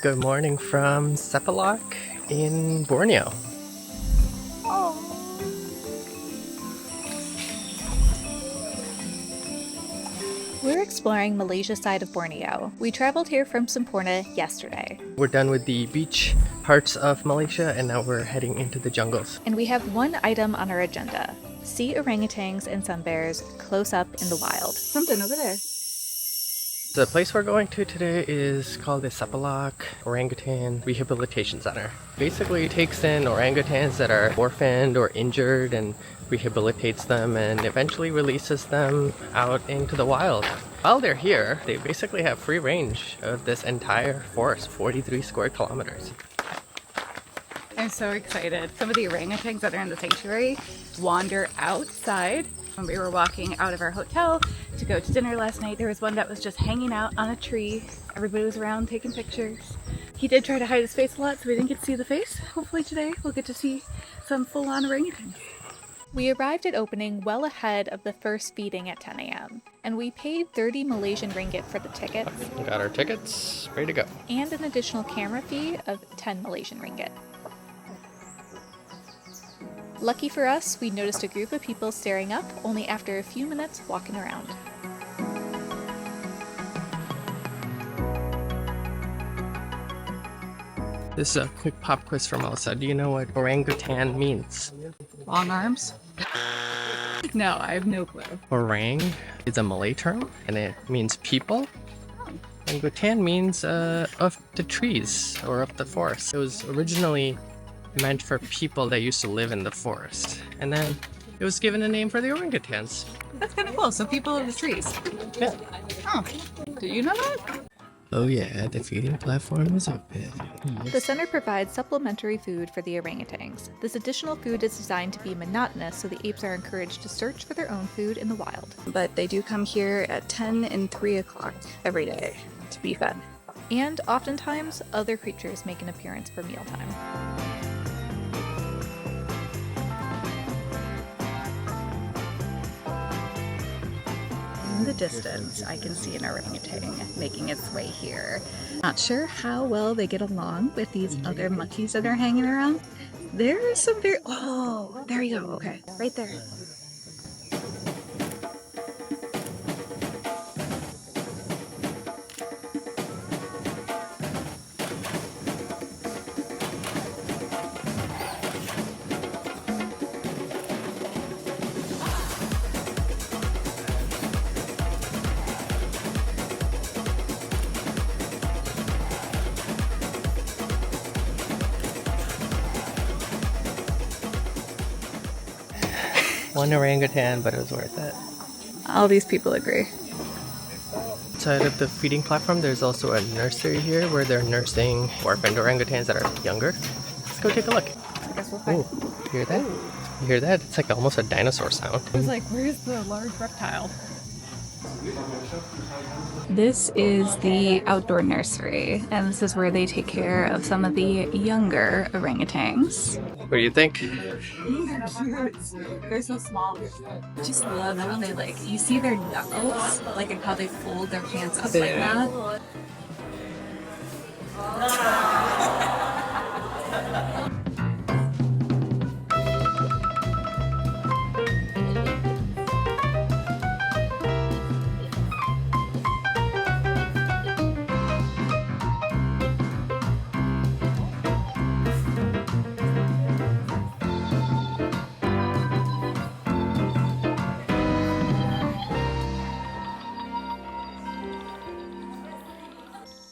Good morning from Sepilok in Borneo. We're exploring Malaysia's side of Borneo. We traveled here from Sumatra yesterday. We're done with the beach parts of Malaysia and now we're heading into the jungles. And we have one item on our agenda. See orangutans and sun bears close up in the wild. Something over there. The place we're going to today is called the Sepilok Orangutan Rehabilitation Centre. Basically it takes in orangutans that are orphaned or injured and rehabilitates them and eventually releases them out into the wild. While they're here, they basically have free range of this entire forest, 43 square kilometers. I'm so excited. Some of the orangutans that are in the sanctuary wander outside. When we were walking out of our hotel to go to dinner last night, there was one that was just hanging out on a tree. Everybody was around taking pictures. He did try to hide his face a lot, so we didn't get to see the face. Hopefully today we'll get to see some full-on orangutans. We arrived at opening well ahead of the first feeding at 10 a.m. and we paid 30 Malaysian ringgit for the tickets. We got our tickets, ready to go. And an additional camera fee of 10 Malaysian ringgit. Lucky for us, we noticed a group of people staring up only after a few minutes walking around. This is a quick pop quiz from Elsa. Do you know what orangutan means? Long arms? No, I have no clue. Orang is a Malay term and it means people. Orangutan means of the trees or of the forest. It was originally meant for people that used to live in the forest. And then it was given a name for the orangutans. That's kind of cool. So people of the trees. Yeah. Oh, did you know that? Oh yeah, the feeding platform is open. The center provides supplementary food for the orangutans. This additional food is designed to be monotonous so the apes are encouraged to search for their own food in the wild. But they do come here at 10 and 3 o'clock every day to be fed. And oftentimes, other creatures make an appearance for mealtime. In the distance, I can see an orangutan making its way here. Not sure how well they get along with these other monkeys that are hanging around. There is some very... Oh, there you go. Okay, right there. One orangutan, but it was worth it. All these people agree. Outside of the feeding platform, there's also a nursery here where they're nursing orphaned orangutans that are younger. Let's go take a look. I guess we'll find. Ooh, hear that? You hear that? It's like almost a dinosaur sound. I was like, where's the large reptile? This is the outdoor nursery, and this is where they take care of some of the younger orangutans. What do you think? They're so small. I just love how they you see their knuckles, like how they fold their pants up like that.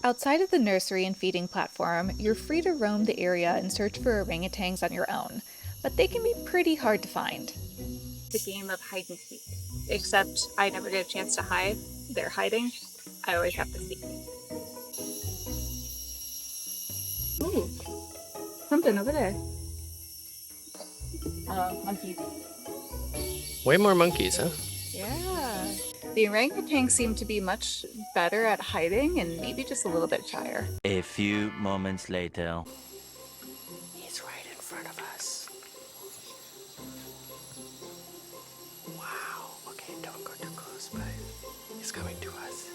Outside of the nursery and feeding platform, you're free to roam the area and search for orangutans on your own, but they can be pretty hard to find. The game of hide and seek. Except I never get a chance to hide. They're hiding. I always have to seek. Ooh, something over there. Monkeys. Way more monkeys, huh? Yeah. The orangutans seem to be much better at hiding and maybe just a little bit shyer. A few moments later. He's right in front of us. Wow. Okay, don't go too close, but he's coming to us.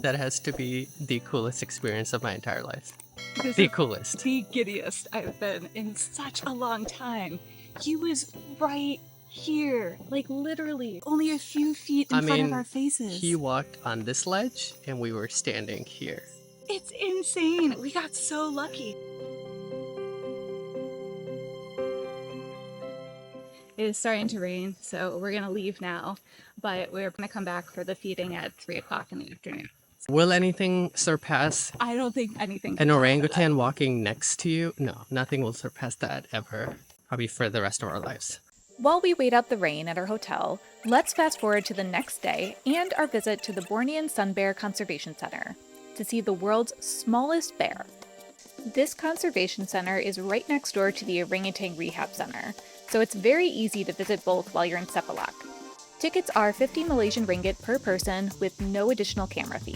That has to be the coolest experience of my entire life. This The is coolest. the giddiest I've been in such a long time. He was right here, like literally only a few feet in front of our faces. He walked on this ledge and we were standing here. It's insane. We got so lucky. It is starting to rain, so we're gonna leave now, but we're gonna come back for the feeding at 3 o'clock in the afternoon. Will anything surpass I don't think anything an can top orangutan walking next to you? No, nothing will surpass that ever. Probably for the rest of our lives. While we wait out the rain at our hotel, let's fast forward to the next day and our visit to the Bornean Sun Bear Conservation Center to see the world's smallest bear. This conservation center is right next door to the Orangutan Rehab Centre, so it's very easy to visit both while you're in Sepilok. Tickets are 50 Malaysian ringgit per person with no additional camera fee.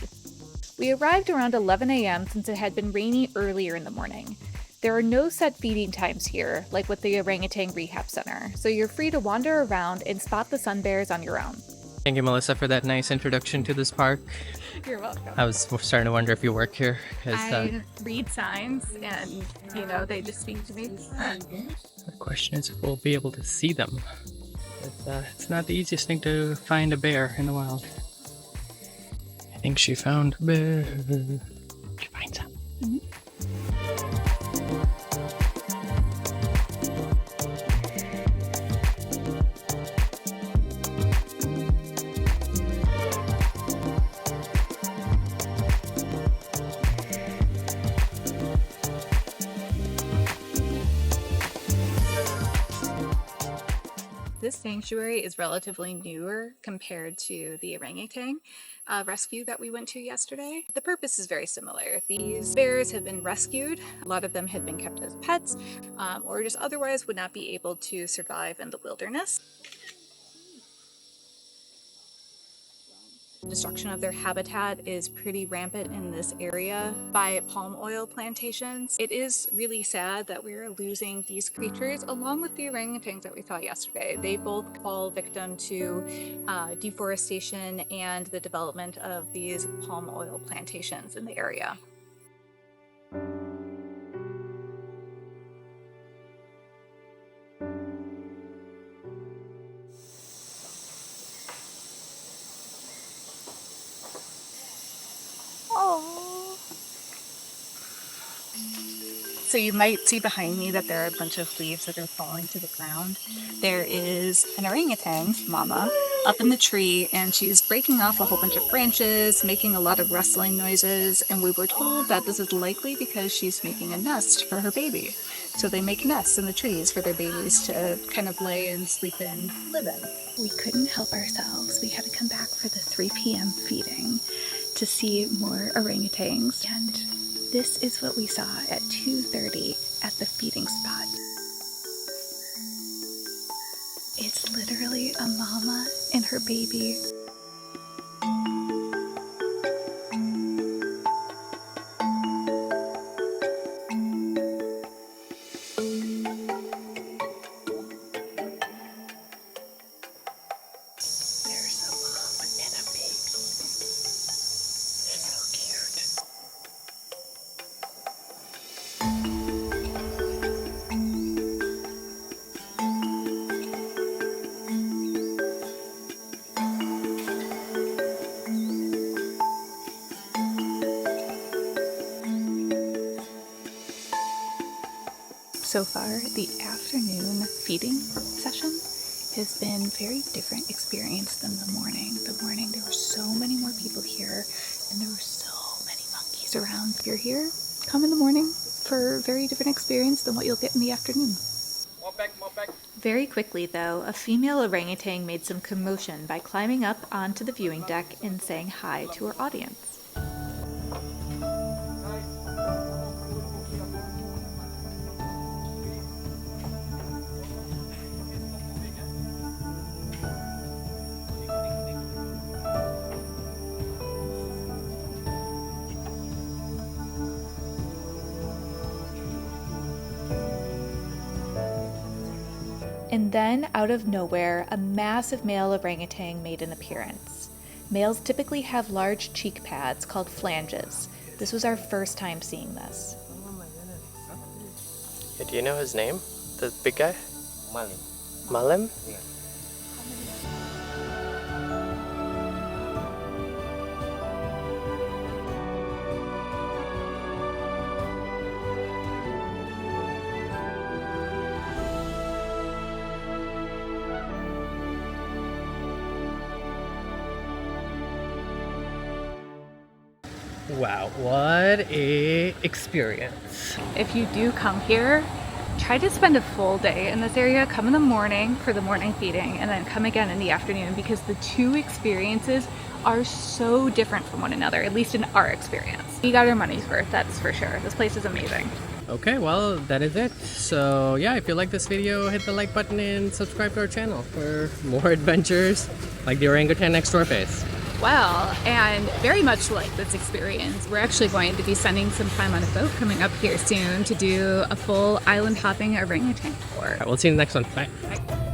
We arrived around 11 a.m. since it had been rainy earlier in the morning. There are no set feeding times here, like with the Orangutan Rehab Center, so you're free to wander around and spot the sun bears on your own. Thank you, Melissa, for that nice introduction to this park. You're welcome. I was starting to wonder if you work here. I read signs and, they just speak to me. The question is if we'll be able to see them. It's not the easiest thing to find a bear in the wild. I think she found a bear. Did you find some? This sanctuary is relatively newer compared to the orangutan rescue that we went to yesterday. The purpose is very similar. These bears have been rescued. A lot of them had been kept as pets or just otherwise would not be able to survive in the wilderness. Destruction of their habitat is pretty rampant in this area by palm oil plantations. It is really sad that we're losing these creatures along with the orangutans that we saw yesterday. They both fall victim to deforestation and the development of these palm oil plantations in the area. So you might see behind me that there are a bunch of leaves that are falling to the ground. There is an orangutan mama up in the tree, and she's breaking off a whole bunch of branches, making a lot of rustling noises, and we were told that this is likely because she's making a nest for her baby. So they make nests in the trees for their babies to kind of lay and sleep in, live in. We couldn't help ourselves. We had to come back for the 3 p.m. feeding to see more orangutans, and this is what we saw at 2:30 at the feeding spot. It's literally a mama and her baby. So far, the afternoon feeding session has been a very different experience than the morning. The morning, there were so many more people here, and there were so many monkeys around. If you're here, come in the morning for a very different experience than what you'll get in the afternoon. More back. Very quickly, though, a female orangutan made some commotion by climbing up onto the viewing deck and saying hi to her audience. And then, out of nowhere, a massive male orangutan made an appearance. Males typically have large cheek pads called flanges. This was our first time seeing this. Yeah, do you know his name? The big guy? Malim. Malim? Yeah. Wow, what a experience. If you do come here, try to spend a full day in this area. Come in the morning for the morning feeding and then come again in the afternoon, because the two experiences are so different from one another, at least in our experience. We got our money's worth, that's for sure. This place is amazing. Okay, well, that is it. So yeah, if you like this video, hit the like button and subscribe to our channel for more adventures like the orangutan next door base. Well, and very much like this experience, we're actually going to be spending some time on a boat coming up here soon to do a full island hopping orangutan tour. All right, we'll see you in the next one. Bye. Bye.